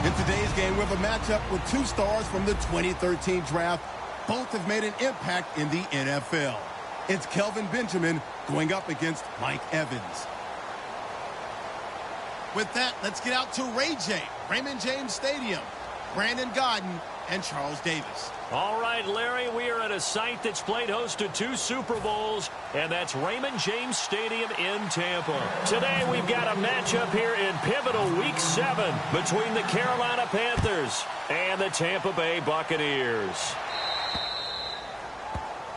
In today's game, we have a matchup with two stars from the 2013 draft. Both have made an impact in the NFL. It's Kelvin Benjamin going up against Mike Evans. With that, let's get out to Raymond James Stadium. Brandon Godden and Charles Davis. All right, Larry, we are at a site that's played host to 2 Super Bowls, and that's Raymond James Stadium in Tampa. Today, we've got a matchup here in pivotal Week 7 between the Carolina Panthers and the Tampa Bay Buccaneers.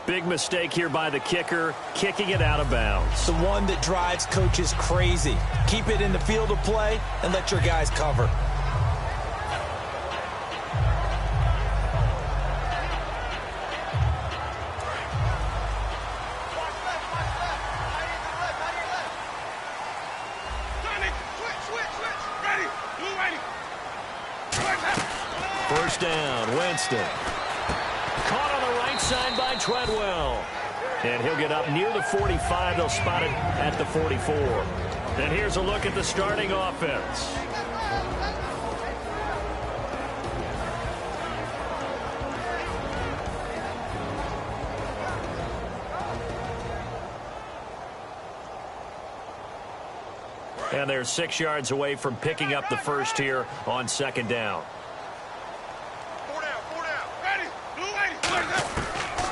Big mistake here by the kicker, kicking it out of bounds. The one that drives coaches crazy. Keep it in the field of play and let your guys cover. First down, Winston. Caught on the right side by Treadwell. And he'll get up near the 45. They'll spot it at the 44. And here's a look at the starting offense. And they're 6 yards away from picking up the first here on second down.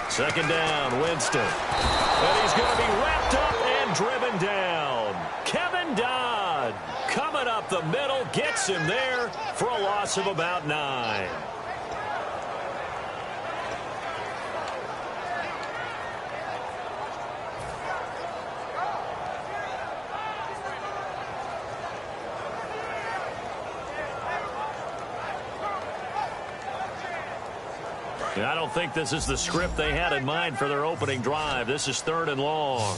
Second down, Winston. And he's going to be wrapped up and driven down. Kevin Dodd coming up the middle, gets him there for a loss of about 9. I don't think this is the script they had in mind for their opening drive. This is 3rd and long.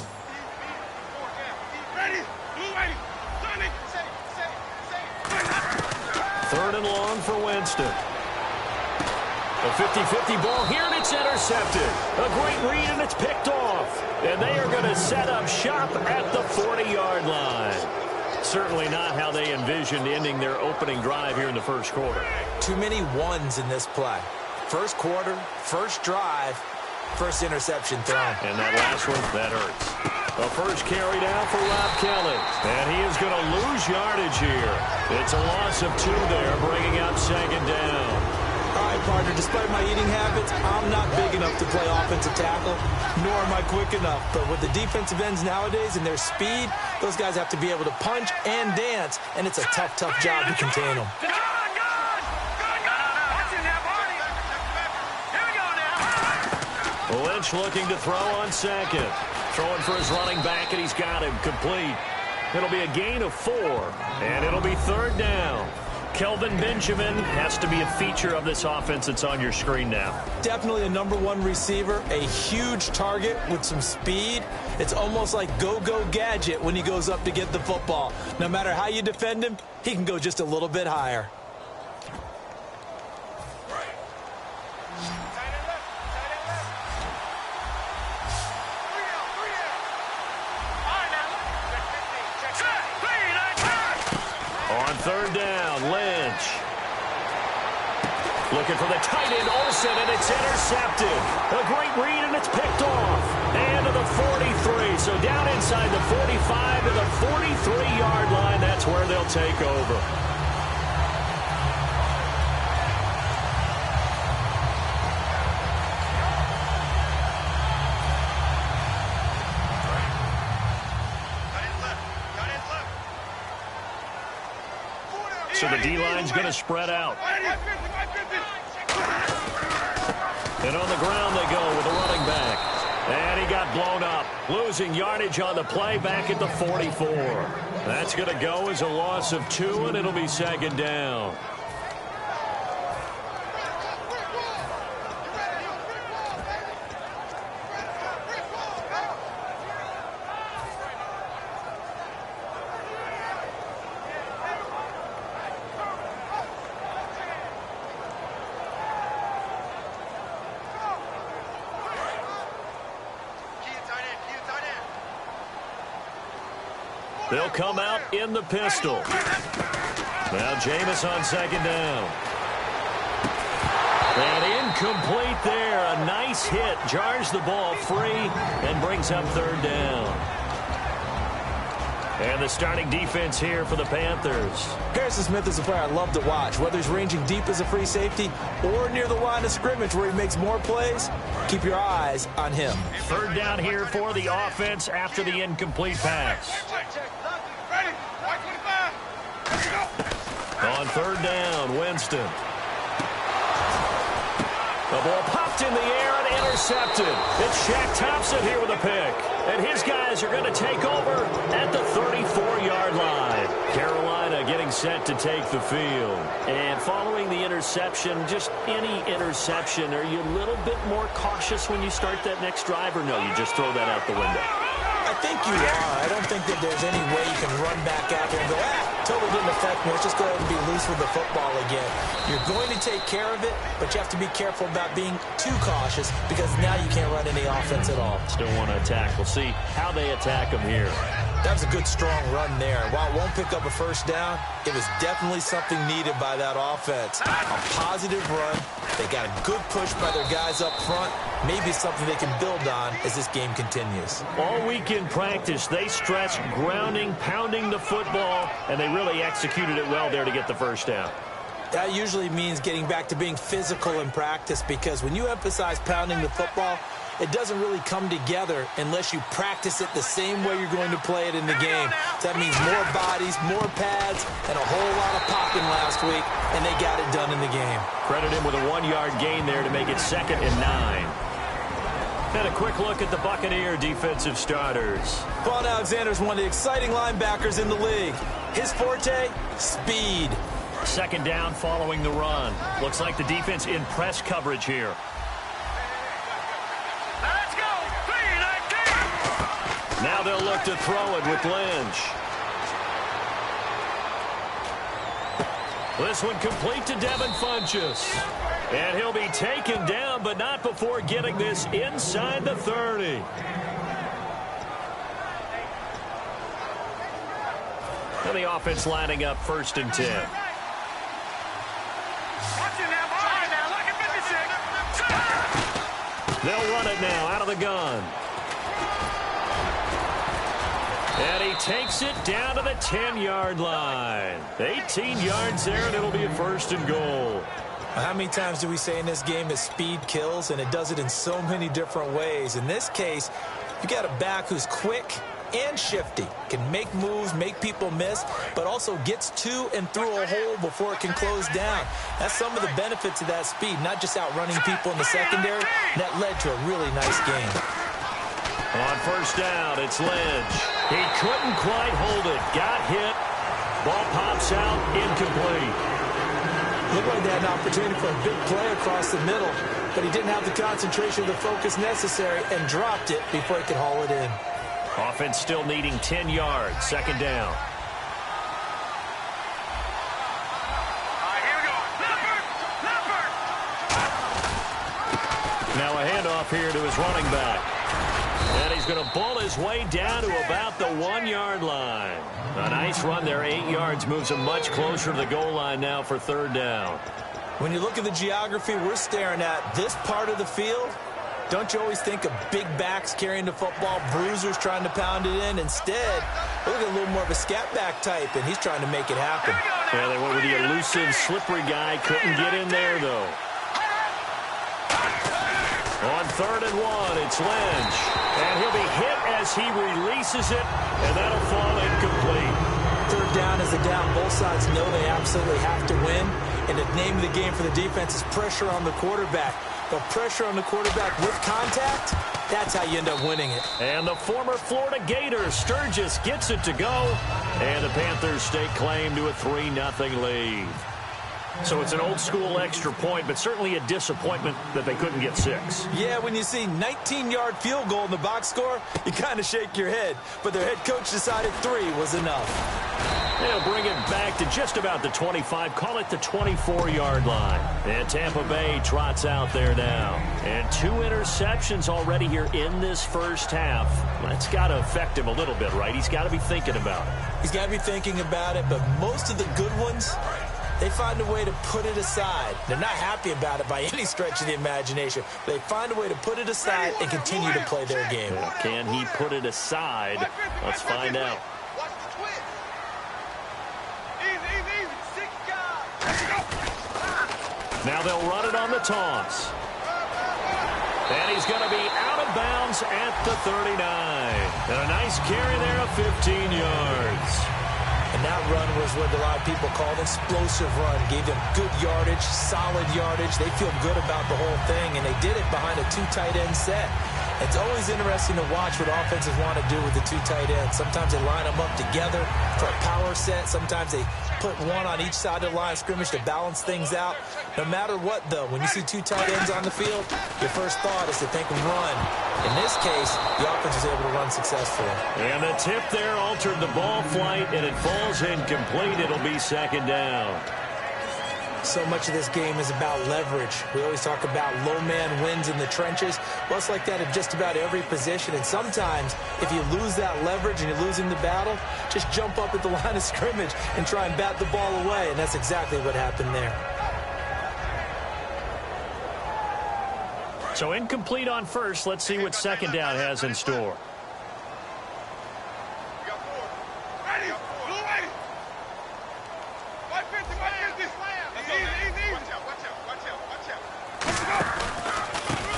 Third and long for Winston. A 50-50 ball here, and it's intercepted. A great read, and it's picked off. And they are going to set up shop at the 40-yard line. Certainly not how they envisioned ending their opening drive here in the first quarter. Too many ones in this play. First quarter, first drive, first interception thrown. And that last one, that hurts. A first carry down for Rob Kelly. And he is going to lose yardage here. It's a loss of 2 there, bringing up second down. All right, partner, despite my eating habits, I'm not big enough to play offensive tackle, nor am I quick enough. But with the defensive ends nowadays and their speed, those guys have to be able to punch and dance, and it's a tough, tough job to contain them. Lynch looking to throw on second. Throwing for his running back, and he's got him complete. It'll be a gain of 4, and it'll be 3rd down. Kelvin Benjamin has to be a feature of this offense that's on your screen now. Definitely a #1 receiver, a huge target with some speed. It's almost like go-go gadget when he goes up to get the football. No matter how you defend him, he can go just a little bit higher. On 3rd down, Lynch. Looking for the tight end, Olsen, and it's intercepted. A great read, and it's picked off. And to the 43. So down inside the 45 to the 43-yard line. That's where they'll take over. So the D-line's going to spread out. And on the ground they go with the running back. And he got blown up, losing yardage on the play back at the 44. That's going to go as a loss of 2, and it'll be second down. They'll come out in the pistol. Now Jameis on second down. And incomplete there. A nice hit. Jars the ball free and brings up third down. And the starting defense here for the Panthers. Harrison Smith is a player I love to watch. Whether he's ranging deep as a free safety or near the line of scrimmage where he makes more plays, keep your eyes on him. Third down here for the offense after the incomplete pass. On third down, Winston. The ball popped in the air and intercepted. It's Shaq Thompson here with a pick. And his guys are going to take over at the 34-yard line. Carolina getting set to take the field. And following the interception, just any interception, are you a little bit more cautious when you start that next drive, or no, you just throw that out the window? I think you are. I don't think that there's any way you can run back out there and go, totally didn't affect me. Let's just go ahead and be loose with the football again. You're going to take care of it, but you have to be careful about being too cautious because now you can't run any offense at all. Still want to attack. We'll see how they attack them here. That was a good, strong run there. While it won't pick up a first down, it was definitely something needed by that offense. A positive run. They got a good push by their guys up front. Maybe something they can build on as this game continues. All week in practice, they stressed grounding, pounding the football, and they really executed it well there to get the first down. That usually means getting back to being physical in practice, because when you emphasize pounding the football, it doesn't really come together unless you practice it the same way you're going to play it in the game. So that means more bodies, more pads, and a whole lot of popping last week, and they got it done in the game. Credit him with a 1-yard gain there to make it 2nd and 9. And a quick look at the Buccaneer defensive starters. Vaughn Alexander is one of the exciting linebackers in the league. His forte, speed. 2nd down following the run. Looks like the defense in press coverage here. Now they'll look to throw it with Lynch. This one complete to Devin Funchess. And he'll be taken down, but not before getting this inside the 30. And the offense lining up 1st and 10. They'll run it now out of the gun. And he takes it down to the 10-yard line. 18 yards there, and it'll be a 1st and goal. How many times do we say in this game that speed kills, and it does it in so many different ways? In this case, you got a back who's quick and shifty, can make moves, make people miss, but also gets to and through a hole before it can close down. That's some of the benefits of that speed, not just outrunning people in the secondary. That led to a really nice game. On 1st down, it's Lynch. He couldn't quite hold it. Got hit. Ball pops out, incomplete. Looked like they had an opportunity for a big play across the middle, but he didn't have the concentration or the focus necessary and dropped it before he could haul it in. Offense still needing 10 yards. 2nd down. Now a handoff here to his running back. And he's going to ball his way down to about the 1-yard line. A nice run there, 8 yards, moves him much closer to the goal line now for 3rd down. When you look at the geography we're staring at, this part of the field, don't you always think of big backs carrying the football, bruisers trying to pound it in? Instead, look at a little more of a scat back type, and he's trying to make it happen. Yeah, they went with the elusive, slippery guy. Couldn't get in there, though. On 3rd and 1, it's Lynch. And he'll be hit as he releases it, and that'll fall incomplete. 3rd down is a down. Both sides know they absolutely have to win. And the name of the game for the defense is pressure on the quarterback. But pressure on the quarterback with contact, that's how you end up winning it. And the former Florida Gator, Sturgis, gets it to go. And the Panthers stake claim to a 3-0 lead. So it's an old-school extra point, but certainly a disappointment that they couldn't get 6. Yeah, when you see 19-yard field goal in the box score, you kind of shake your head. But their head coach decided 3 was enough. They'll bring it back to just about the 25, call it the 24-yard line. And Tampa Bay trots out there now. And 2 interceptions already here in this first half. That's got to affect him a little bit, right? He's got to be thinking about it. He's got to be thinking about it, but most of the good ones, they find a way to put it aside. They're not happy about it by any stretch of the imagination. They find a way to put it aside and continue to play their game. Can he put it aside? Let's find out. Now they'll run it on the toss. And he's going to be out of bounds at the 39. And a nice carry there of 15 yards. And that run was what a lot of people called an explosive run. Gave them good yardage, solid yardage. They feel good about the whole thing, and they did it behind a 2 tight end set. It's always interesting to watch what offenses want to do with the 2 tight ends. Sometimes they line them up together for a power set. Sometimes they put one on each side of the line of scrimmage to balance things out. No matter what, though, when you see 2 tight ends on the field, your first thought is to think run. In this case, the offense was able to run successfully. And the tip there altered the ball flight, and it falls incomplete. It'll be 2nd down. So much of this game is about leverage. We always talk about low man wins in the trenches. Well, it's like that in just about every position. And sometimes, if you lose that leverage and you're losing the battle, just jump up at the line of scrimmage and try and bat the ball away. And that's exactly what happened there. So incomplete on first. Let's see what 2nd down has in store.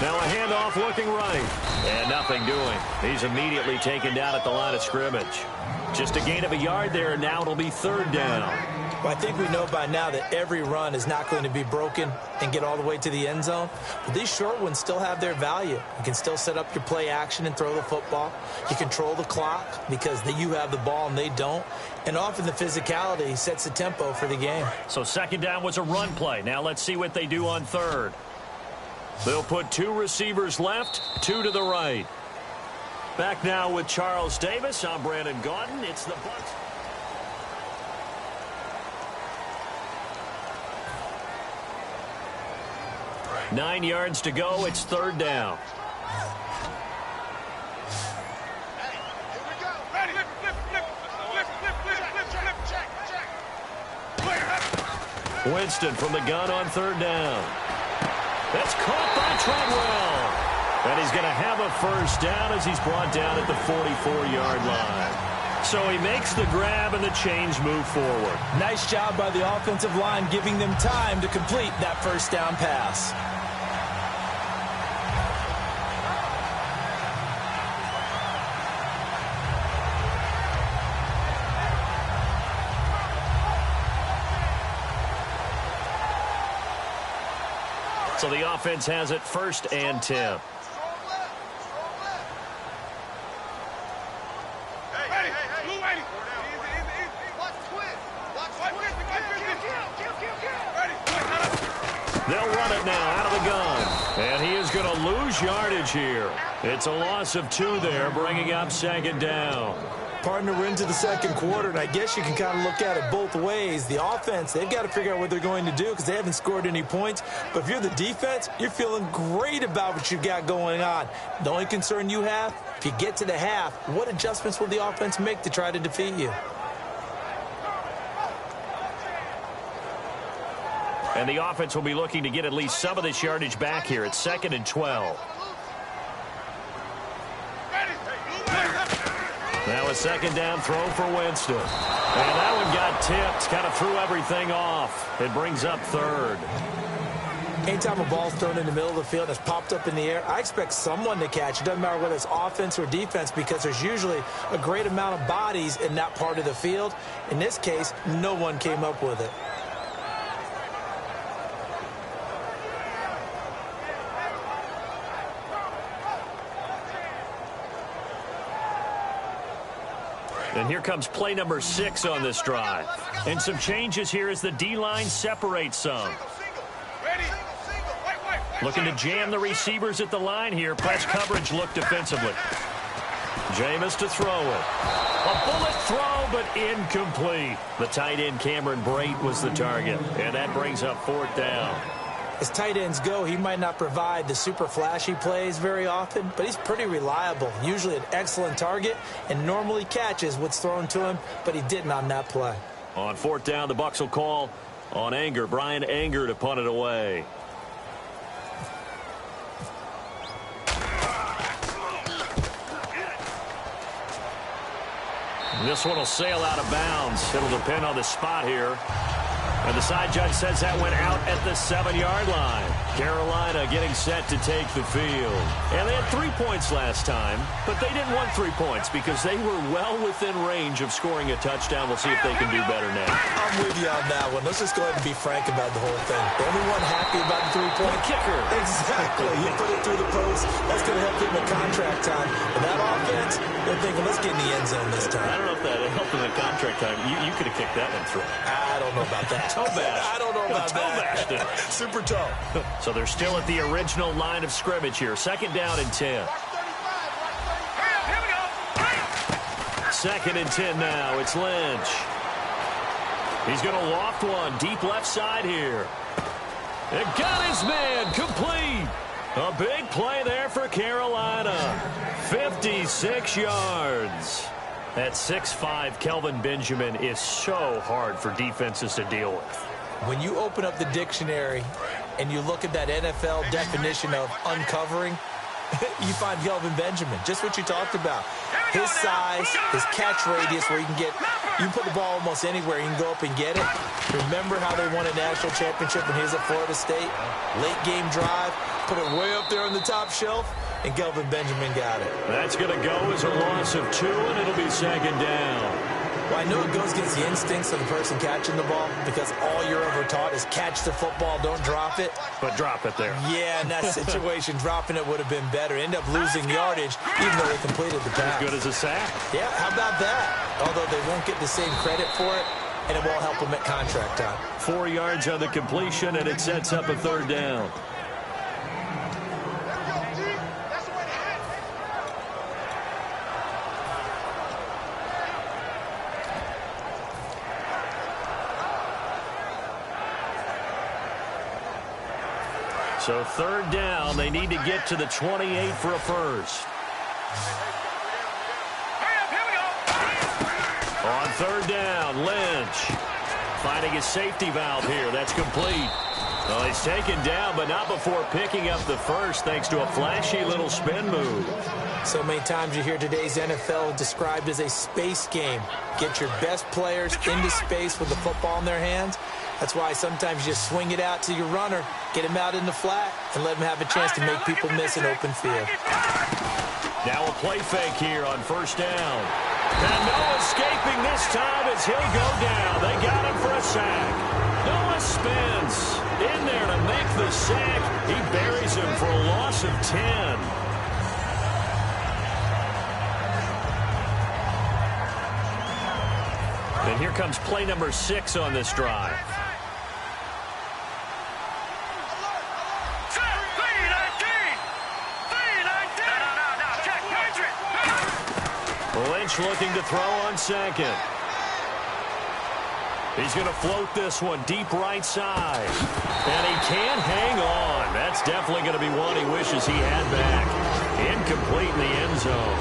Now a handoff looking right. And nothing doing. He's immediately taken down at the line of scrimmage. Just a gain of a yard there, and now it'll be 3rd down. Well, I think we know by now that every run is not going to be broken and get all the way to the end zone. But these short ones still have their value. You can still set up your play action and throw the football. You control the clock because you have the ball and they don't. And often the physicality sets the tempo for the game. So 2nd down was a run play. Now let's see what they do on 3rd. They'll put 2 receivers left, 2 to the right. Back now with Charles Davis. I'm Brandon Gaudin. It's the Bucs. Nine yards to go. It's 3rd down. Winston from the gun on 3rd down. That's caught by Treadwell. And he's going to have a 1st down as he's brought down at the 44-yard line. So he makes the grab and the chains move forward. Nice job by the offensive line giving them time to complete that 1st down pass. So the offense has it 1st and 10. They'll run it now out of the gun. And he is going to lose yardage here. It's a loss of 2 there, bringing up 2nd down. Partner, we're into the 2nd quarter, and I guess you can kind of look at it both ways. The offense, they've got to figure out what they're going to do because they haven't scored any points. But if you're the defense, you're feeling great about what you've got going on. The only concern you have, if you get to the half, what adjustments will the offense make to try to defeat you? And the offense will be looking to get at least some of this yardage back here. It's 2nd and 12. Now a 2nd down throw for Winston. And that one got tipped, kind of threw everything off. It brings up 3rd. Anytime a ball's thrown in the middle of the field and it's popped up in the air, I expect someone to catch. It doesn't matter whether it's offense or defense because there's usually a great amount of bodies in that part of the field. In this case, no one came up with it. And here comes play number 6 on this drive. And some changes here as the D-line separates some. Looking to jam the receivers at the line here. Press coverage look defensively. Jameis to throw it. A bullet throw, but incomplete. The tight end, Cameron Brate, was the target. And that brings up 4th down. As tight ends go, he might not provide the super flashy plays very often, but he's pretty reliable. Usually an excellent target and normally catches what's thrown to him, but he didn't on that play. On 4th down, the Bucs will call on Anger. Brian Anger to punt it away. This one will sail out of bounds. It'll depend on the spot here. And the side judge says that went out at the 7-yard line. Carolina getting set to take the field. And they had 3 points last time, but they didn't want 3 points because they were well within range of scoring a touchdown. We'll see if they can do better now. I'm with you on that one. Let's just go ahead and be frank about the whole thing. The only one happy about the 3-point kicker. Exactly. He put it through the post. That's going to help him in contract time. But that offense, they're thinking, let's get in the end zone this time. I don't know if that helped him in contract time. You could have kicked that one through. I don't know about that. Toe bash. I don't know about that. Super toe. So they're still at the original line of scrimmage here. 2nd down and 10. 2nd and 10 now. It's Lynch. He's going to loft one deep left side here. And got his man complete. A big play there for Carolina. 56 yards. At 6'5", Kelvin Benjamin is so hard for defenses to deal with. When you open up the dictionary and you look at that NFL definition of uncovering, you find Kelvin Benjamin, just what you talked about. His size, his catch radius where you can put the ball almost anywhere, you can go up and get it. Remember how they won a national championship when he was at Florida State? Late game drive, put it way up there on the top shelf, and Kelvin Benjamin got it. That's going to go as a loss of 2, and it'll be 2nd down. Well, I know it goes against the instincts of the person catching the ball because all you're ever taught is catch the football, don't drop it. But drop it there. Yeah, in that situation, dropping it would have been better. End up losing yardage even though they completed the pass. As good as a sack. Yeah, how about that? Although they won't get the same credit for it, and it won't help them at contract time. 4 yards on the completion, and it sets up a 3rd down. So 3rd down, they need to get to the 28 for a first. On 3rd down, Lynch finding his safety valve here. That's complete. Well, he's taken down, but not before picking up the first thanks to a flashy little spin move. So many times you hear today's NFL described as a space game. Get your best players into space with the football in their hands. That's why sometimes you just swing it out to your runner, get him out in the flat, and let him have a chance to make people miss an open field. Now a play fake here on 1st down. And no escaping this time as he'll go down. They got him for a sack. Noah Spence in there to make the sack. He buries him for a loss of 10. And here comes play number 6 on this drive. Lynch looking to throw on 2nd. He's going to float this one deep right side. And he can't hang on. That's definitely going to be one he wishes he had back. Incomplete in the end zone.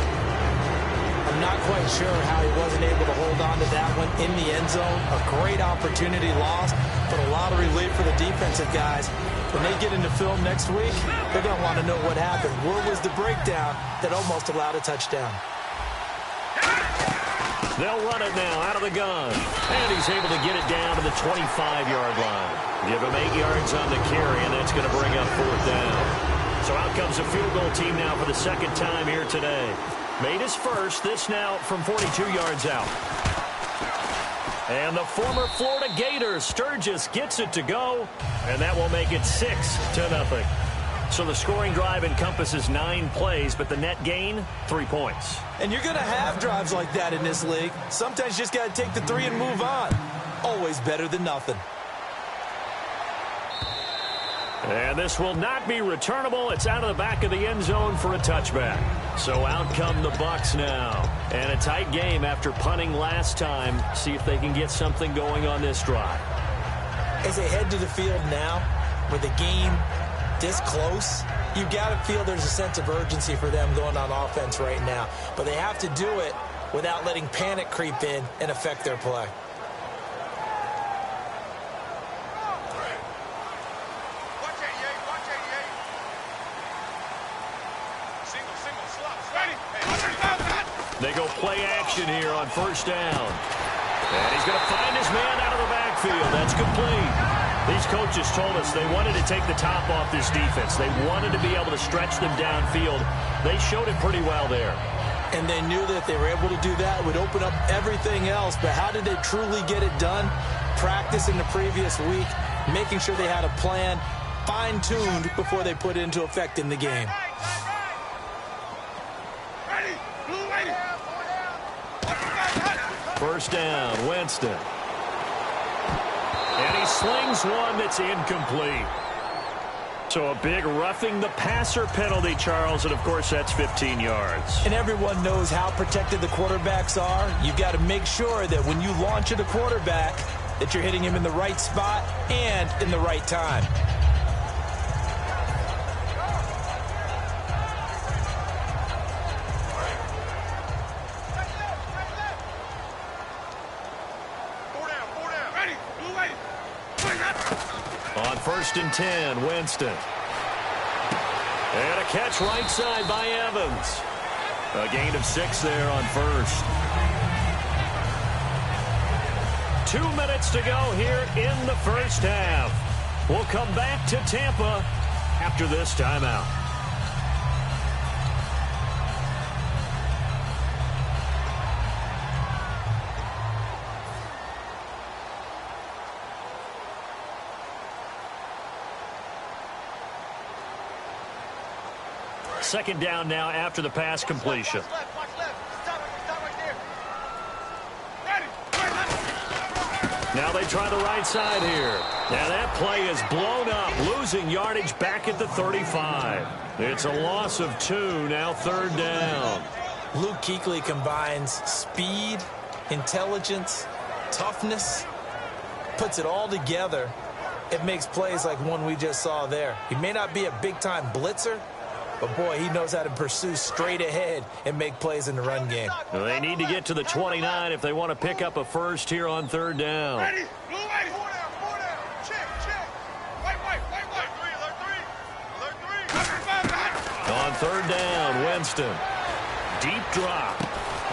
I'm not quite sure how he wasn't able to hold on to that one in the end zone. A great opportunity lost, but a lot of relief for the defensive guys. When they get into film next week, they're going to want to know what happened. Where was the breakdown that almost allowed a touchdown? They'll run it now out of the gun. And he's able to get it down to the 25-yard line. Give him 8 yards on the carry, and that's going to bring up 4th down. So out comes a field goal team now for the 2nd time here today. Made his first, this now from 42 yards out. And the former Florida Gator, Sturgis, gets it to go. And that will make it 6-0. So the scoring drive encompasses 9 plays, but the net gain, 3 points. And you're going to have drives like that in this league. Sometimes you just got to take the 3 and move on. Always better than nothing. And this will not be returnable. It's out of the back of the end zone for a touchback. So out come the Bucs now. And a tight game after punting last time. See if they can get something going on this drive. As they head to the field now, with the game this close, you got to feel there's a sense of urgency for them going on offense right now. But they have to do it without letting panic creep in and affect their play. They go play action here on first down. And he's going to find his man out of the backfield. That's complete. These coaches told us they wanted to take the top off this defense. They wanted to be able to stretch them downfield. They showed it pretty well there. And they knew that if they were able to do that, it would open up everything else. But how did they truly get it done? Practice in the previous week, making sure they had a plan, fine-tuned before they put it into effect in the game. First down, Winston. And he slings one that's incomplete. So a big roughing the passer penalty, Charles, and of course that's 15 yards. And everyone knows how protected the quarterbacks are. You've got to make sure that when you launch at a quarterback, that you're hitting him in the right spot and in the right time. On first and 10, Winston. And a catch right side by Evans. A gain of 6 there on first. 2 minutes to go here in the first half. We'll come back to Tampa after this timeout. Second down now after the pass completion. Now they try the right side here. Now that play is blown up, losing yardage back at the 35. It's a loss of 2, now third down. Luke Kuechly combines speed, intelligence, toughness, puts it all together. It makes plays like one we just saw there. He may not be a big-time blitzer, but, boy, he knows how to pursue straight ahead and make plays in the run game. Well, they need to get to the 29 if they want to pick up a first here on third down. Ready. Blue ready. Check. On third down, Winston. Deep drop.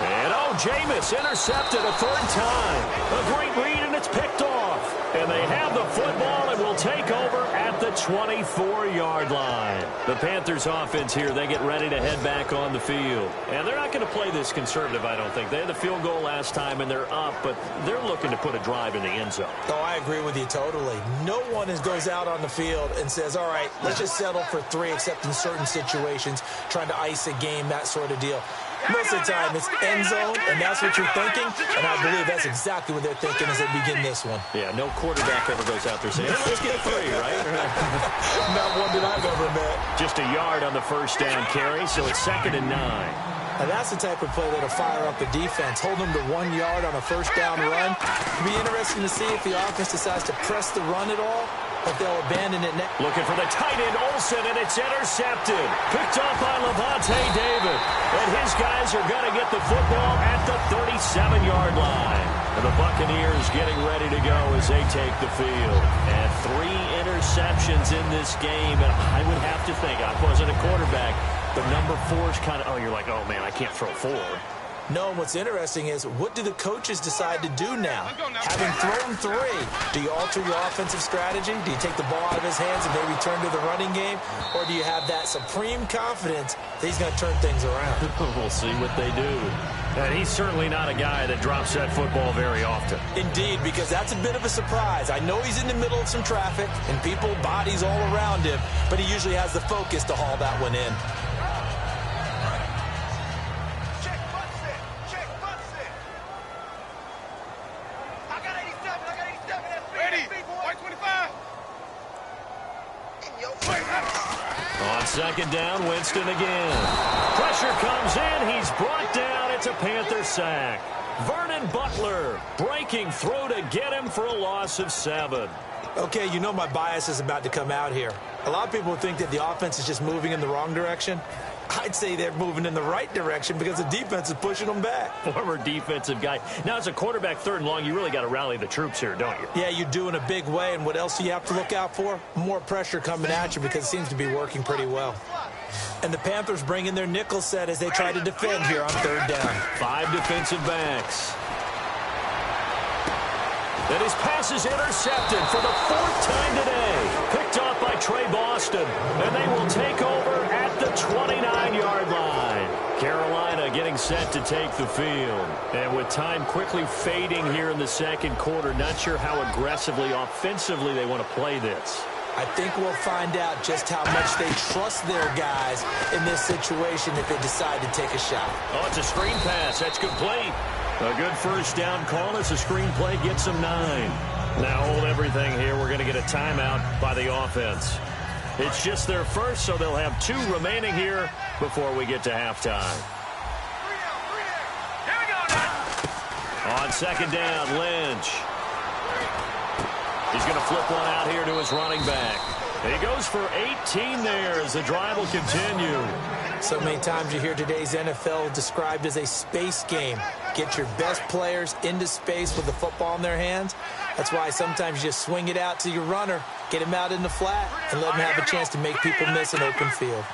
And, Jameis intercepted a third time. A great read, and it's picked off. And they have the football and will take over at the 24-yard line. The Panthers offense here, they get ready to head back on the field. And they're not going to play this conservative, I don't think. They had the field goal last time, and they're up, but they're looking to put a drive in the end zone. Oh, I agree with you totally. No one goes out on the field and says, all right, let's just settle for 3, except in certain situations, trying to ice a game, that sort of deal. Most of the time, it's end zone, and that's what you're thinking, and I believe that's exactly what they're thinking as they begin this one. Yeah, no quarterback ever goes out there saying, hey, let's get 3, right? Not one that I've ever met. Just a yard on the first down carry, so it's 2nd and 9. Now, that's the type of play that'll fire up a defense. Hold them to 1 yard on a first down run. It'll be interesting to see if the offense decides to press the run at all, if they'll abandon it next. Looking for the tight end, Olsen, and it's intercepted. Picked off by Levante David. And his guys are going to get the football at the 37-yard line. And the Buccaneers getting ready to go as they take the field. And 3 interceptions in this game. And I would have to think, I wasn't a quarterback, but number 4 is kind of, you're like, oh, man, I can't throw 4. No, what's interesting is, what do the coaches decide to do now? Having thrown 3, do you alter your offensive strategy? Do you take the ball out of his hands and they return to the running game? Or do you have that supreme confidence that he's going to turn things around? We'll see what they do. And he's certainly not a guy that drops that football very often. Indeed, because that's a bit of a surprise. I know he's in the middle of some traffic and people, bodies all around him, but he usually has the focus to haul that one in. On second down, Winston again. Pressure comes in. He's brought down. It's a Panther sack. Vernon Butler breaking through to get him for a loss of 7. Okay, you know my bias is about to come out here. A lot of people think that the offense is just moving in the wrong direction. I'd say they're moving in the right direction because the defense is pushing them back. Former defensive guy. Now, as a quarterback, 3rd and long, you really got to rally the troops here, don't you? Yeah, you do in a big way. And what else do you have to look out for? More pressure coming at you because it seems to be working pretty well. And the Panthers bring in their nickel set as they try to defend here on 3rd down. 5 defensive backs. And his pass is intercepted for the 4th time today. Picked off by Trey Boston. And they will take over at the 29-yard line. Carolina getting set to take the field. And with time quickly fading here in the second quarter, not sure how aggressively, offensively they want to play this. I think we'll find out just how much they trust their guys in this situation if they decide to take a shot. Oh, it's a screen pass. That's complete. A good first down call as the screen play gets them 9. Now hold everything here. We're going to get a timeout by the offense. It's just their first, so they'll have 2 remaining here before we get to halftime. On second down, Lynch. He's going to flip one out here to his running back. He goes for 18 there as the drive will continue. So many times you hear today's NFL described as a space game. Get your best players into space with the football in their hands. That's why sometimes you just swing it out to your runner, get him out in the flat, and let him have a chance to make people miss an open field.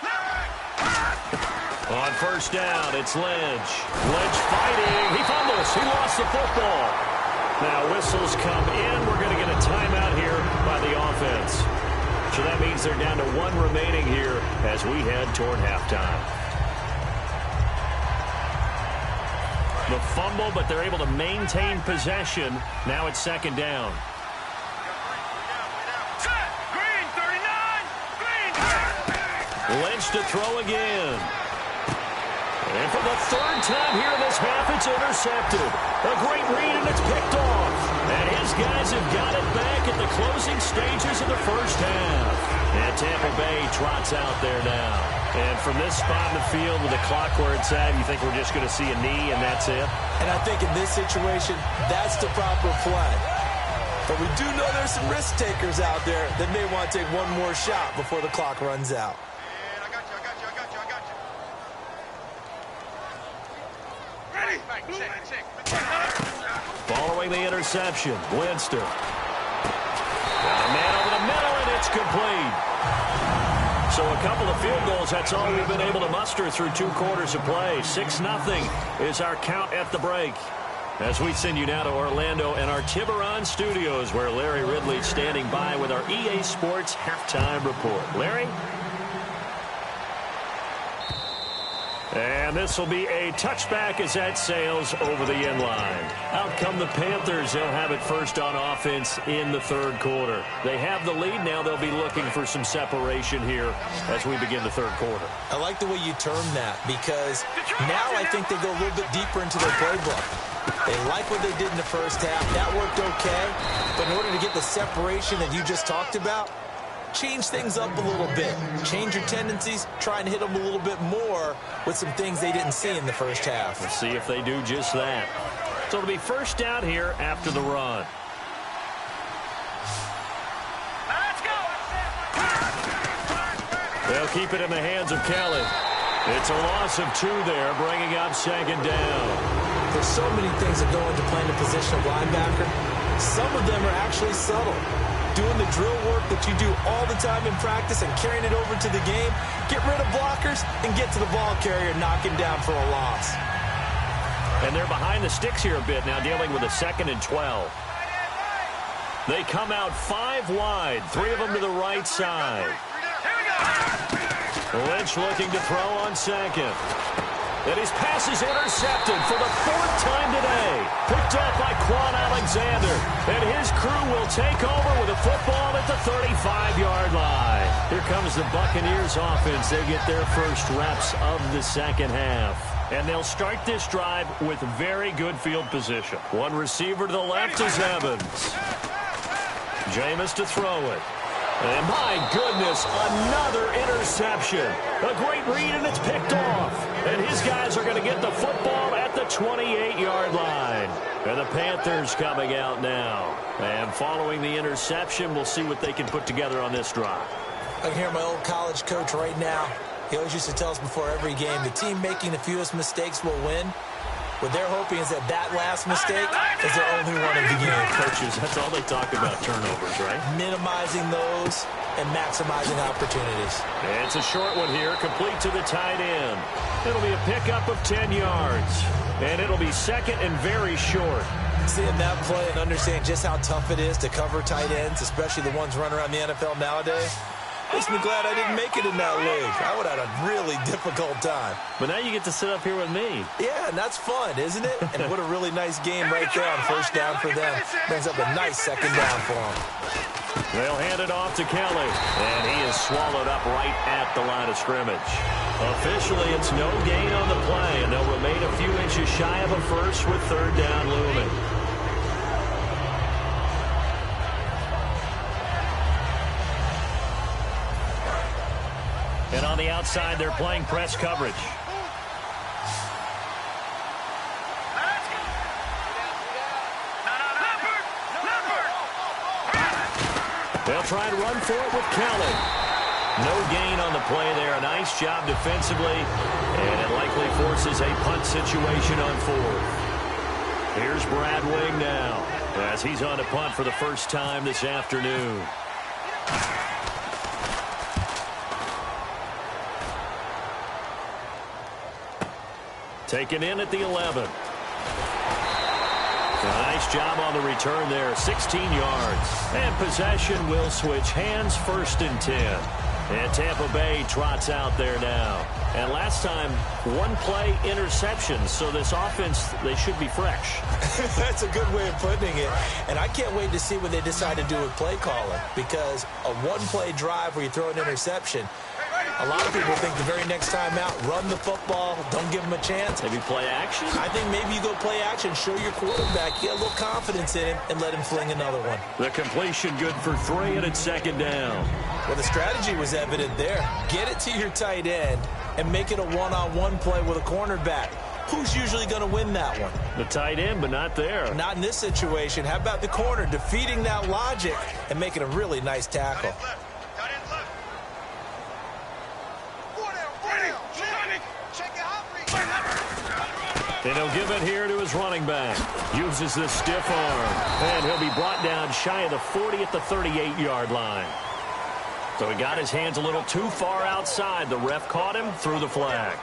On first down, it's Lynch. Lynch fighting. He fumbles. He lost the football. Now whistles come in. We're going to get a timeout here by the offense. So that means they're down to 1 remaining here as we head toward halftime. The fumble, but they're able to maintain possession. Now it's second down. Green, 39. Green. Lynch to throw again. And for the 3rd time here in this half, it's intercepted. A great read, and it's picked off. And his guys have got it back at the closing stages of the first half. And Tampa Bay trots out there now. And from this spot in the field with the clock where it's at, you think we're just going to see a knee and that's it? And I think in this situation, that's the proper play. But we do know there's some risk takers out there that may want to take one more shot before the clock runs out. Following the interception, Winston. Got a man over the middle, and it's complete. So a couple of field goals, that's all we've been able to muster through 2 quarters of play. 6-0 is our count at the break. As we send you now to Orlando and our Tiburon studios, where Larry Ridley's standing by with our EA Sports halftime report. Larry? And this will be a touchback as that sails over the end line. Out come the Panthers. They'll have it first on offense in the 3rd quarter. They have the lead now. They'll be looking for some separation here as we begin the 3rd quarter. I like the way you term that because now I think they go a little bit deeper into their playbook. They like what they did in the first half. That worked okay. But in order to get the separation that you just talked about, change things up a little bit. Change your tendencies. Try and hit them a little bit more with some things they didn't see in the first half. We'll see if they do just that. So it'll be first down here after the run. Let's go. They'll keep it in the hands of Kelly. It's a loss of 2 there, bringing up second down. There's so many things that go into playing the position of linebacker. Some of them are actually subtle. Doing the drill work that you do all the time in practice and carrying it over to the game. Get rid of blockers and get to the ball carrier, knock him down for a loss. And they're behind the sticks here a bit now, dealing with a 2nd and 12. They come out 5 wide, 3 of them to the right side. Lynch looking to throw on 2nd. And his pass is intercepted for the 4th time today. Picked off by Quan Alexander. And his crew will take over with a football at the 35-yard line. Here comes the Buccaneers offense. They get their first reps of the second half. And they'll start this drive with very good field position. One receiver to the left is Evans. Jameis to throw it. And my goodness, another interception. A great read, and it's picked off. And his guys are going to get the football at the 28-yard line. And the Panthers coming out now. And following the interception, we'll see what they can put together on this drive. I can hear my old college coach right now. He always used to tell us before every game, the team making the fewest mistakes will win. What they're hoping is that last mistake is their only one of the game. Coaches, that's all they talk about, turnovers, right? Minimizing those and maximizing opportunities. It's a short one here, complete to the tight end. It'll be a pickup of 10 yards. And it'll be 2nd and very short. Seeing that play and understanding just how tough it is to cover tight ends, especially the ones running around the NFL nowadays, makes me glad I didn't make it in that league. I would have had a really difficult time. But now you get to sit up here with me. Yeah, and that's fun, isn't it? And what a really nice game right there on 1st down for them. Brings up a nice 2nd down for them. They'll hand it off to Kelly. And he is swallowed up right at the line of scrimmage. Officially, it's no gain on the play, and they'll remain a few inches shy of a first with 3rd down looming. And on the outside, they're playing press coverage. They'll try and run for it with Kelly. No gain on the play there. A nice job defensively. And it likely forces a punt situation on 4th. Here's Brad Wing now as he's on to punt for the first time this afternoon. Taken in at the 11. Nice job on the return there. 16 yards. And possession will switch hands, 1st and 10. And Tampa Bay trots out there now. And last time, 1-play interception. So this offense, they should be fresh. That's a good way of putting it. And I can't wait to see what they decide to do with play calling. Because a 1-play drive where you throw an interception, a lot of people think the very next time out, run the football, don't give them a chance. Maybe play action? I think maybe you go play action, show your quarterback, get a little confidence in him, and let him fling another one. The completion good for 3, and it's 2nd down. Well, the strategy was evident there. Get it to your tight end and make it a one-on-one play with a cornerback. Who's usually going to win that one? The tight end, but not there. Not in this situation. How about the corner defeating that logic and making a really nice tackle? And he'll give it here to his running back. Uses the stiff arm. And he'll be brought down shy of the 40 at the 38-yard line. So he got his hands a little too far outside. The ref caught him, threw the flag.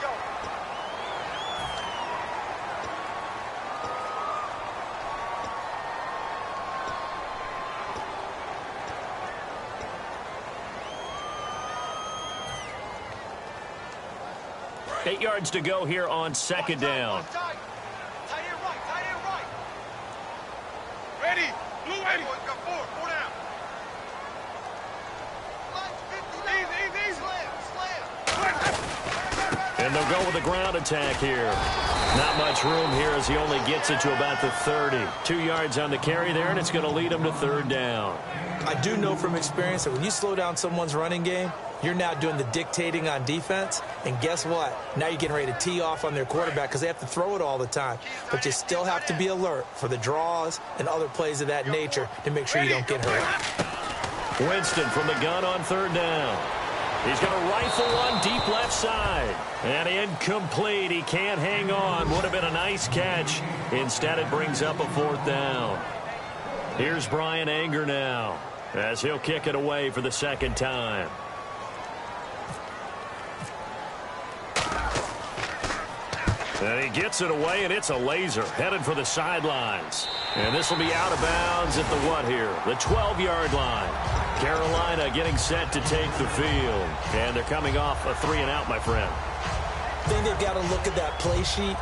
Eight yards to go here on 2nd down. Tight end right. Ready. Blue ready. Got 4 down. Easy. And they'll go with the ground attack here. Not much room here as he only gets it to about the 30. 2 yards on the carry there, and it's going to lead him to 3rd down. I do know from experience that when you slow down someone's running game, you're now doing the dictating on defense. And guess what? Now you're getting ready to tee off on their quarterback because they have to throw it all the time. But you still have to be alert for the draws and other plays of that nature to make sure you don't get hurt. Winston from the gun on 3rd down. He's going to rifle one deep left side. And incomplete. He can't hang on. Would have been a nice catch. Instead, it brings up a 4th down. Here's Brian Anger now as he'll kick it away for the 2nd time. And he gets it away, and it's a laser headed for the sidelines. And this will be out of bounds at the what here? The 12-yard line. Carolina getting set to take the field. And they're coming off a 3-and-out, my friend. I think they've got to look at that play sheet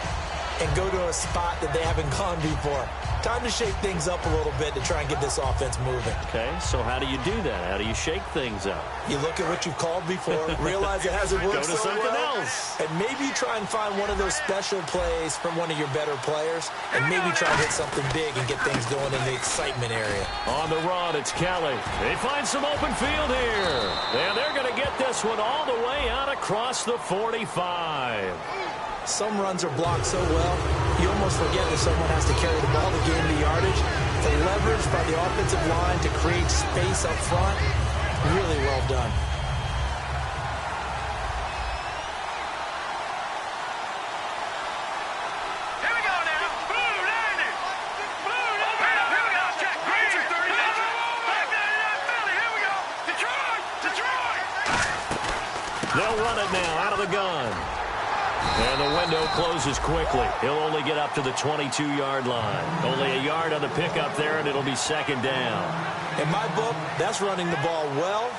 and go to a spot that they haven't gone before. Time to shake things up a little bit to try and get this offense moving. Okay, so how do you do that? How do you shake things up? You look at what you've called before, realize it hasn't worked Go to so something well, else. and maybe try and find one of those special plays from one of your better players, and maybe try and hit something big and get things going in the excitement area. On the run, it's Kelly. They find some open field here. And they're going to get this one all the way out across the 45. Some runs are blocked so well, you almost forget that someone has to carry the ball to gain the yardage. The leverage by the offensive line to create space up front, really well done. Here we go now. Blue landing. Blue landing. Here we go. Check. Green. Here we go. Detroit. Detroit. They'll run it now out of the gun. And the window closes quickly. He'll only get up to the 22-yard line. Only a yard on the pickup there, and it'll be second down. In my book, that's running the ball well,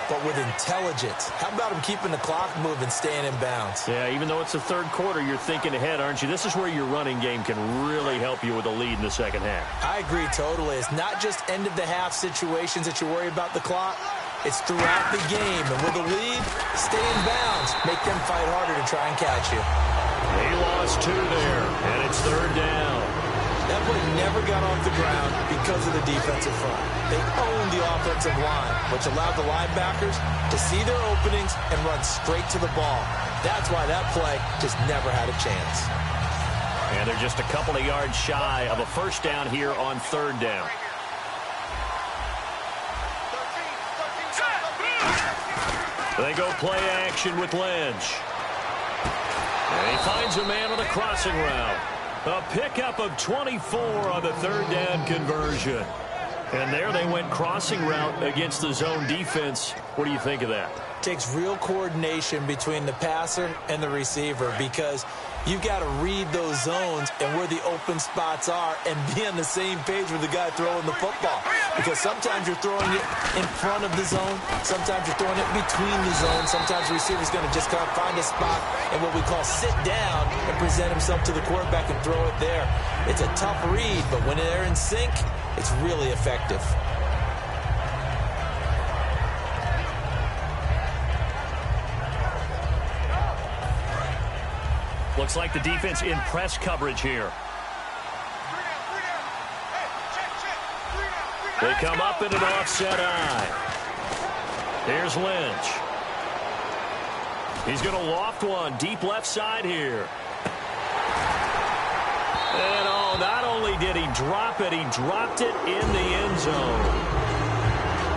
but with intelligence. How about him keeping the clock moving, staying in bounds? Yeah, even though it's the third quarter, you're thinking ahead, aren't you? This is where your running game can really help you with a lead in the second half. I agree totally. It's not just end-of-the-half situations that you worry about the clock. It's throughout the game. And with a lead, stay in bounds. Make them fight harder to try and catch you. He lost 2 there, and it's third down. That play never got off the ground because of the defensive front. They owned the offensive line, which allowed the linebackers to see their openings and run straight to the ball. That's why that play just never had a chance. And they're just a couple of yards shy of a first down here on third down. They go play action with Lynch. And he finds a man on the crossing route. A pickup of 24 on the third down conversion. And there they went crossing route against the zone defense. What do you think of that? Takes real coordination between the passer and the receiver because you've got to read those zones and where the open spots are and be on the same page with the guy throwing the football. Because sometimes you're throwing it in front of the zone. Sometimes you're throwing it between the zones. Sometimes the receiver's going to just kind of find a spot and what we call sit down and present himself to the quarterback and throw it there. It's a tough read, but when they're in sync, it's really effective. Looks like the defense in press coverage here. They come up in an offset eye. Here's Lynch. He's going to loft one deep left side here. And oh, not only did he drop it, he dropped it in the end zone.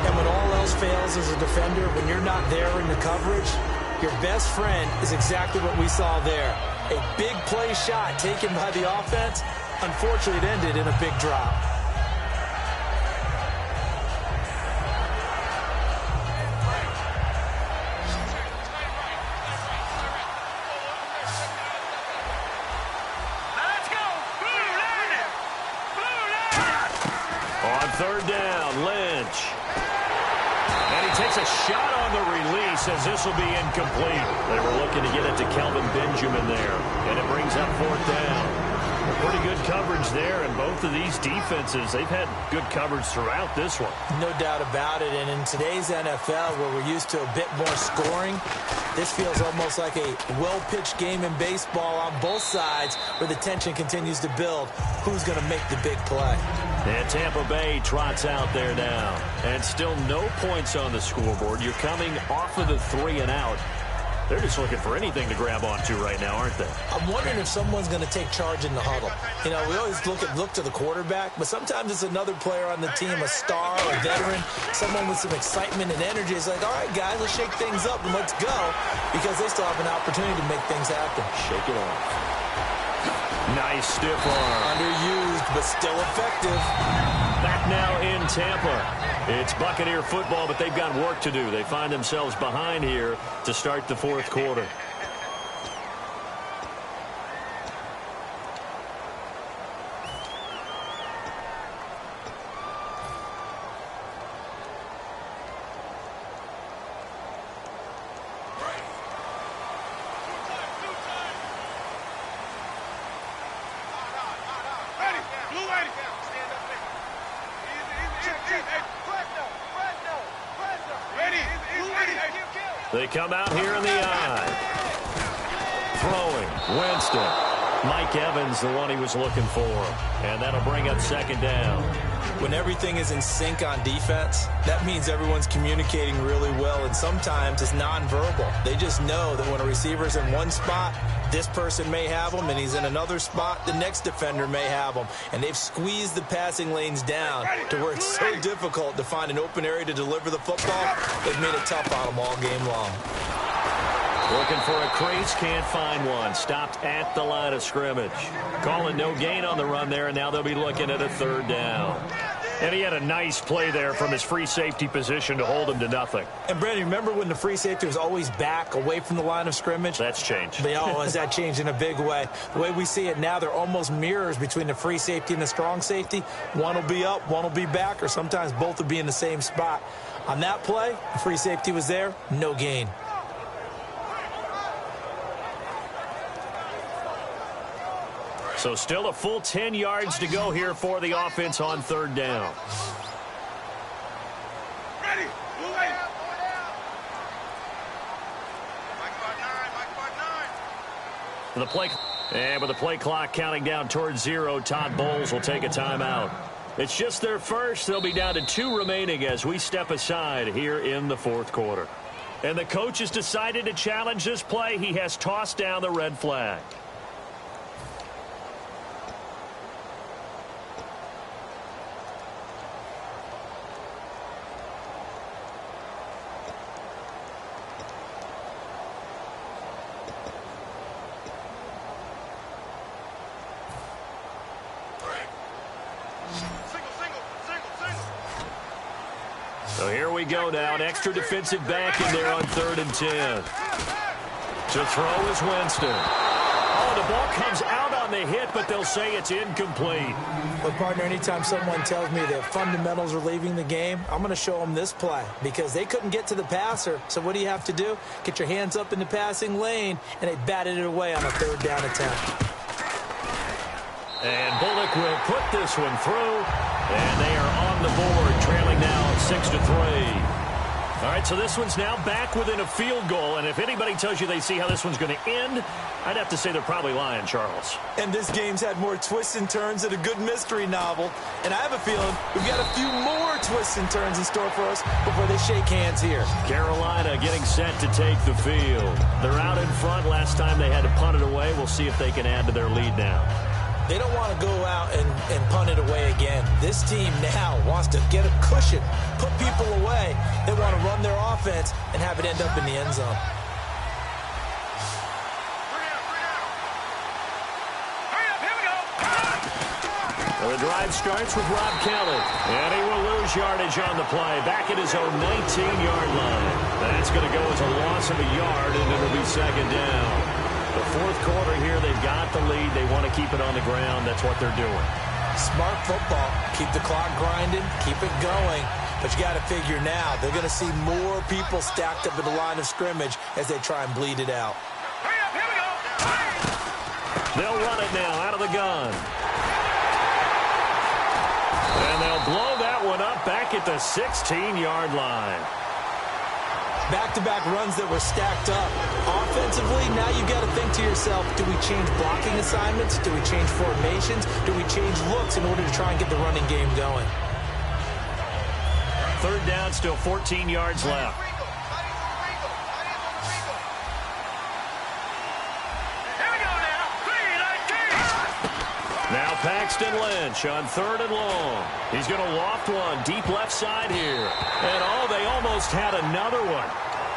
And when all else fails as a defender, when you're not there in the coverage, your best friend is exactly what we saw there. A big play shot taken by the offense. Unfortunately, it ended in a big drop. Let's go. Blue landing. Blue landing. On third down, Lynch. And he takes a shot on the release as this will be incomplete. They were looking to get it to Kelvin Benjamin there. And it brings up fourth down. Pretty good coverage there, and both of these defenses, they've had good coverage throughout this one. No doubt about it. And in today's NFL, where we're used to a bit more scoring, this feels almost like a well-pitched game in baseball on both sides where the tension continues to build. Who's going to make the big play? And Tampa Bay trots out there now. And still no points on the scoreboard. You're coming off of the 3-and-out. They're just looking for anything to grab onto right now, aren't they? I'm wondering if someone's going to take charge in the huddle. You know, we always look to the quarterback, but sometimes it's another player on the team, a star, a veteran, someone with some excitement and energy. It's like, all right, guys, let's shake things up and let's go, because they still have an opportunity to make things happen. Shake it off. Nice stiff arm. Underused, but still effective. Back now in Tampa. It's Buccaneer football, but they've got work to do. They find themselves behind here to start the fourth quarter. They come out here in the eye. Throwing, Winston. Mike Evans, the one he was looking for. And that'll bring up second down. When everything is in sync on defense, that means everyone's communicating really well, and sometimes it's nonverbal. They just know that when a receiver's in one spot, this person may have him, and he's in another spot, the next defender may have him. And they've squeezed the passing lanes down to where it's so difficult to find an open area to deliver the football. They've made it tough on them all game long. Looking for a crease, can't find one. Stopped at the line of scrimmage. Calling no gain on the run there, and now they'll be looking at a third down. And he had a nice play there from his free safety position to hold him to nothing. And, Brandon, remember when the free safety was always back away from the line of scrimmage? That's changed. Has that changed in a big way? The way we see it now, they're almost mirrors between the free safety and the strong safety. One will be up, one will be back, or sometimes both will be in the same spot. On that play, the free safety was there, no gain. So still a full 10 yards to go here for the offense on third down. Ready. Move in. With the play clock counting down towards 0, Todd Bowles will take a timeout. It's just their first. They'll be down to 2 remaining as we step aside here in the fourth quarter. And the coach has decided to challenge this play. He has tossed down the red flag. So here we go now. An extra defensive back in there on 3rd and 10. To throw is Winston. Oh, the ball comes out on the hit, but they'll say it's incomplete. But, partner, anytime someone tells me that fundamentals are leaving the game, I'm going to show them this play because they couldn't get to the passer. So what do you have to do? Get your hands up in the passing lane, and they batted it away on a 3rd down attempt. And Bullock will put this one through, and they are on the board, trailing now 6-3. All right, so this one's now back within a field goal, and if anybody tells you they see how this one's going to end, I'd have to say they're probably lying, Charles. And this game's had more twists and turns than a good mystery novel, and I have a feeling we've got a few more twists and turns in store for us before they shake hands here. Carolina getting set to take the field. They're out in front. Last time they had to punt it away. We'll see if they can add to their lead now. They don't want to go out and punt it away again. This team now wants to get a cushion, put people away. They want to run their offense and have it end up in the end zone. Hurry up, here we go. Well, the drive starts with Rob Kelly, and he will lose yardage on the play. Back at his own 19-yard line. That's going to go as a loss of a yard, and it'll be second down. The fourth quarter here, they've got the lead. They want to keep it on the ground. That's what they're doing. Smart football. Keep the clock grinding. Keep it going. But you got to figure now, they're going to see more people stacked up at the line of scrimmage as they try and bleed it out. Hurry up, here we go. They'll run it now out of the gun. And they'll blow that one up back at the 16-yard line. Back-to-back runs that were stacked up. Offensively, now you've got to think to yourself, do we change blocking assignments? Do we change formations? Do we change looks in order to try and get the running game going? Third down, still 14 yards left. Here we go now. 3-19. Now Paxton Lynch on 3rd and long. He's going to loft one deep left side here. And they almost had another one.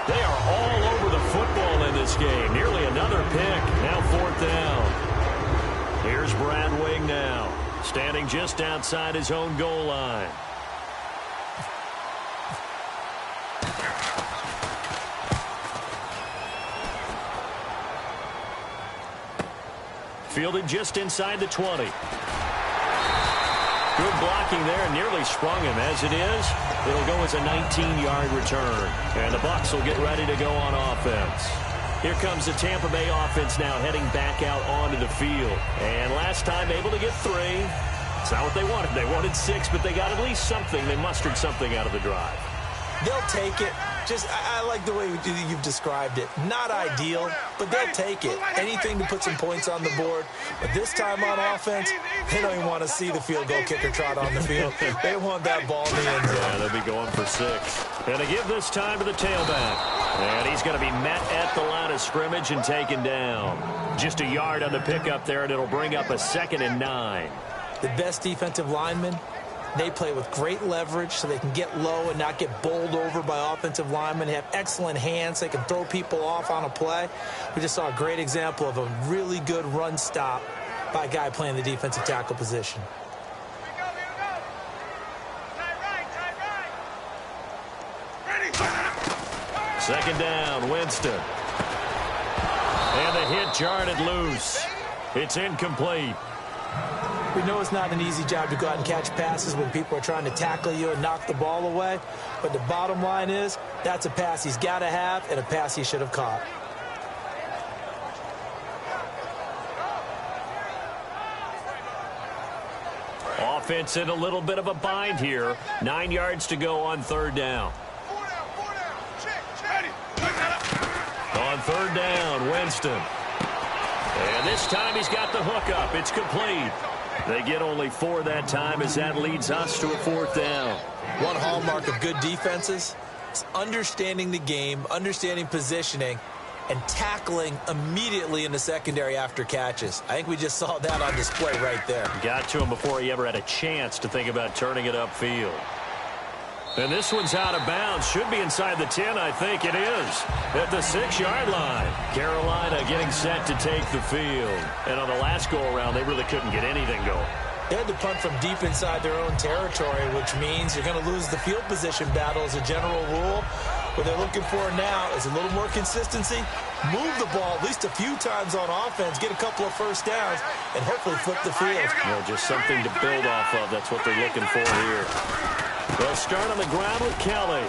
They are all over the football in this game. Nearly another pick. Now 4th down. Here's Brad Wing now, standing just outside his own goal line. Fielded just inside the 20. Good blocking there, nearly sprung him. As it is, it'll go as a 19-yard return. And the Bucs will get ready to go on offense. Here comes the Tampa Bay offense now heading back out onto the field. And last time able to get 3. It's not what they wanted. They wanted 6, but they got at least something. They mustered something out of the drive. They'll take it. I like the way you've described it. Not ideal, but they'll take it. Anything to put some points on the board. But this time on offense, they don't even want to see the field goal kicker trot on the field. They want that ball in the end zone. Yeah, they'll be going for 6. And to give this time to the tailback. And he's going to be met at the line of scrimmage and taken down. Just a yard on the pickup there, and it'll bring up a 2nd and 9. The best defensive linemen, they play with great leverage so they can get low and not get bowled over by offensive linemen. They have excellent hands. They can throw people off on a play. We just saw a great example of a really good run stop by a guy playing the defensive tackle position. Second down, Winston. And the hit jarred loose. It's incomplete. We know it's not an easy job to go out and catch passes when people are trying to tackle you and knock the ball away. But the bottom line is, that's a pass he's got to have and a pass he should have caught. Offense in a little bit of a bind here. 9 yards to go on 3rd down. On 3rd down, Winston. And this time he's got the hook up. It's complete. They get only 4 that time as that leads us to a 4th down. One hallmark of good defenses is understanding the game, understanding positioning, and tackling immediately in the secondary after catches. I think we just saw that on display right there. Got to him before he ever had a chance to think about turning it upfield. And this one's out of bounds. Should be inside the 10, I think it is. At the 6-yard line. Carolina getting set to take the field. And on the last go-around, they really couldn't get anything going. They had to punt from deep inside their own territory, which means you're going to lose the field position battle as a general rule. What they're looking for now is a little more consistency, move the ball at least a few times on offense, get a couple of first downs, and hopefully flip the field. You know, just something to build off of. That's what they're looking for here. They'll start on the ground with Kelly.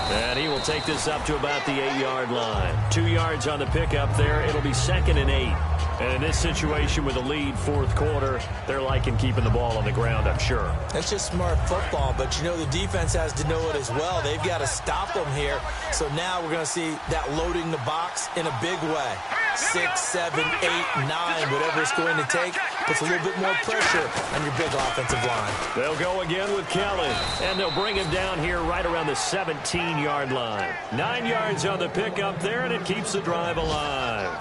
And he will take this up to about the 8-yard line. 2 yards on the pickup there. It'll be 2nd and 8. And in this situation with a lead 4th quarter, they're liking keeping the ball on the ground, I'm sure. That's just smart football, but you know the defense has to know it as well. They've got to stop them here. So now we're going to see that loading the box in a big way. 6, 7, 8, 9, whatever it's going to take, puts a little bit more pressure on your big offensive line. They'll go again with Kelly, and they'll bring him down here right around the 17-yard line. 9 yards on the pickup there, and it keeps the drive alive.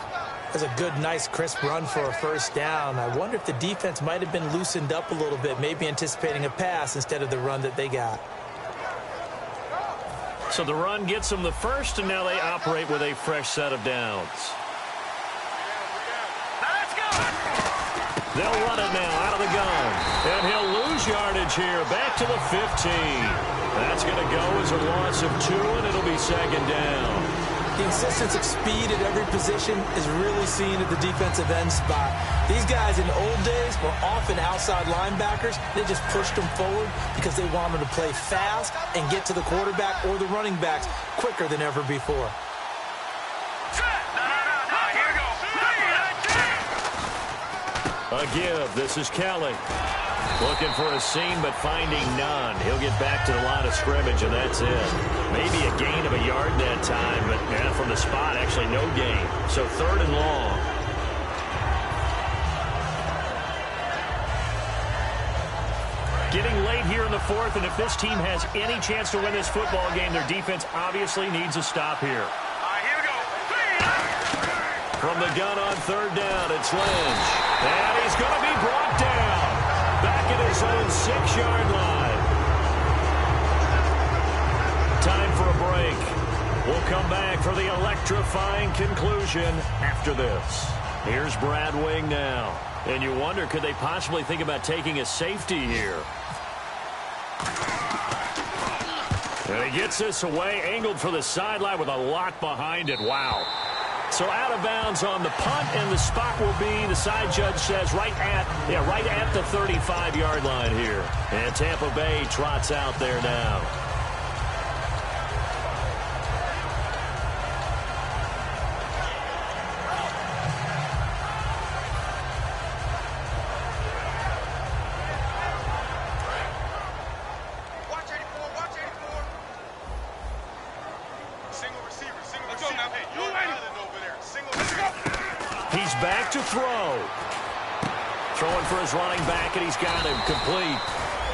That's a good, nice, crisp run for a first down. I wonder if the defense might have been loosened up a little bit, maybe anticipating a pass instead of the run that they got. So the run gets them the first, and now they operate with a fresh set of downs. They'll run it now out of the gun. And he'll lose yardage here. Back to the 15. That's going to go as a loss of 2, and it'll be 2nd down. The insistence of speed at every position is really seen at the defensive end spot. These guys in the old days were often outside linebackers. They just pushed them forward because they wanted to play fast and get to the quarterback or the running backs quicker than ever before. A give. This is Kelly. Looking for a seam, but finding none. He'll get back to the line of scrimmage, and that's it. Maybe a gain of a yard that time, but from the spot, actually no gain. So 3rd and long. Getting late here in the 4th, and if this team has any chance to win this football game, their defense obviously needs a stop here. Here we go. From the gun on 3rd down, it's Lynch. And he's going to be brought down. Back at his own 6-yard line. Time for a break. We'll come back for the electrifying conclusion after this. Here's Brad Wing now. And you wonder, could they possibly think about taking a safety here? And he gets this away, angled for the sideline with a lot behind it. Wow. So out of bounds on the punt, and the spot will be, the side judge says, right at the 35-yard line here. And Tampa Bay trots out there now. He's back to throw. Throwing for his running back, and he's got him complete.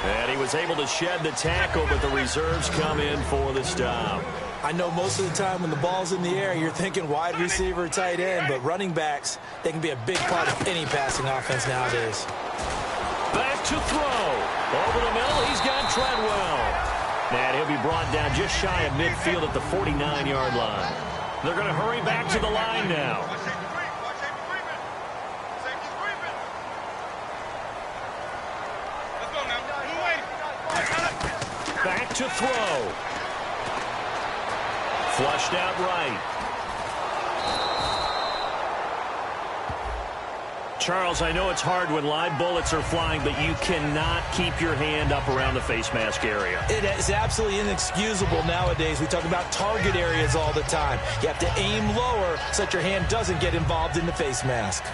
And he was able to shed the tackle, but the reserves come in for the stop. I know most of the time when the ball's in the air, you're thinking wide receiver, tight end, but running backs, they can be a big part of any passing offense nowadays. Back to throw. Over the middle, he's got Treadwell. And he'll be brought down just shy of midfield at the 49-yard line. They're going to hurry back to the line now. Back to throw. Flushed out right. Charles, I know it's hard when live bullets are flying, but you cannot keep your hand up around the face mask area. It is absolutely inexcusable nowadays. We talk about target areas all the time. You have to aim lower so that your hand doesn't get involved in the face mask.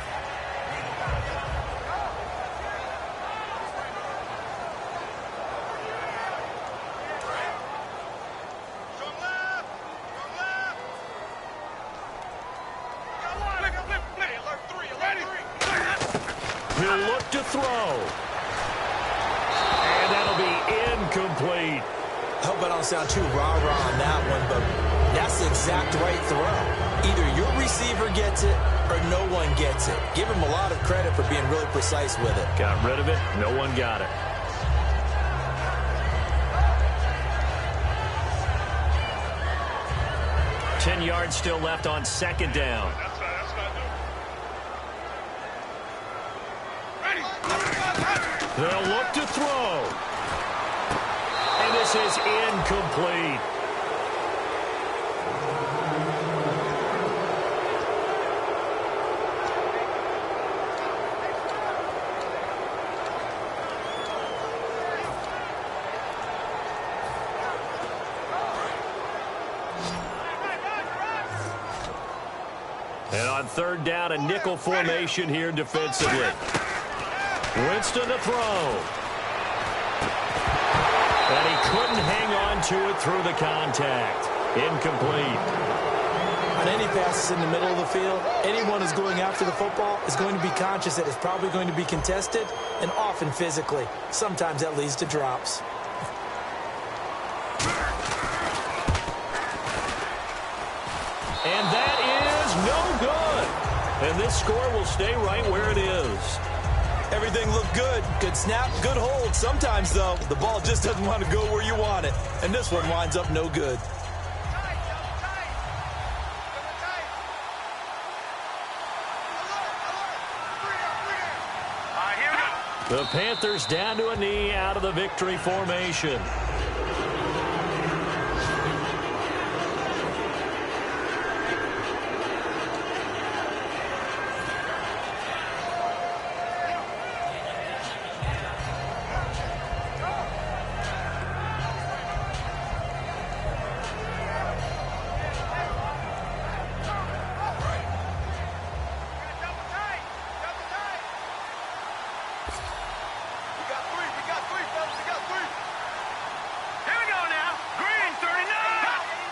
He'll look to throw. And that'll be incomplete. I hope I don't sound too rah-rah on that one, but that's the exact right throw. Either your receiver gets it or no one gets it. Give him a lot of credit for being really precise with it. Got rid of it. No one got it. Ten yards still left on second down. They'll look to throw. And this is incomplete. And on third down, a nickel formation here defensively. Winston to throw. And he couldn't hang on to it through the contact. Incomplete. On any passes in the middle of the field, anyone who's going after the football is going to be conscious that it's probably going to be contested, and often physically. Sometimes that leads to drops. And that is no good. And this score will stay right where it is. Everything looked good. Good snap, good hold. Sometimes, though, the ball just doesn't want to go where you want it. And this one winds up no good. The Panthers down to a knee out of the victory formation.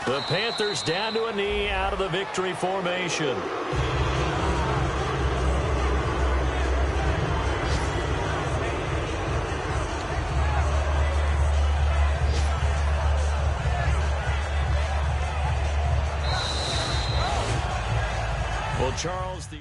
The Panthers down to a knee out of the victory formation. Well, Charles, the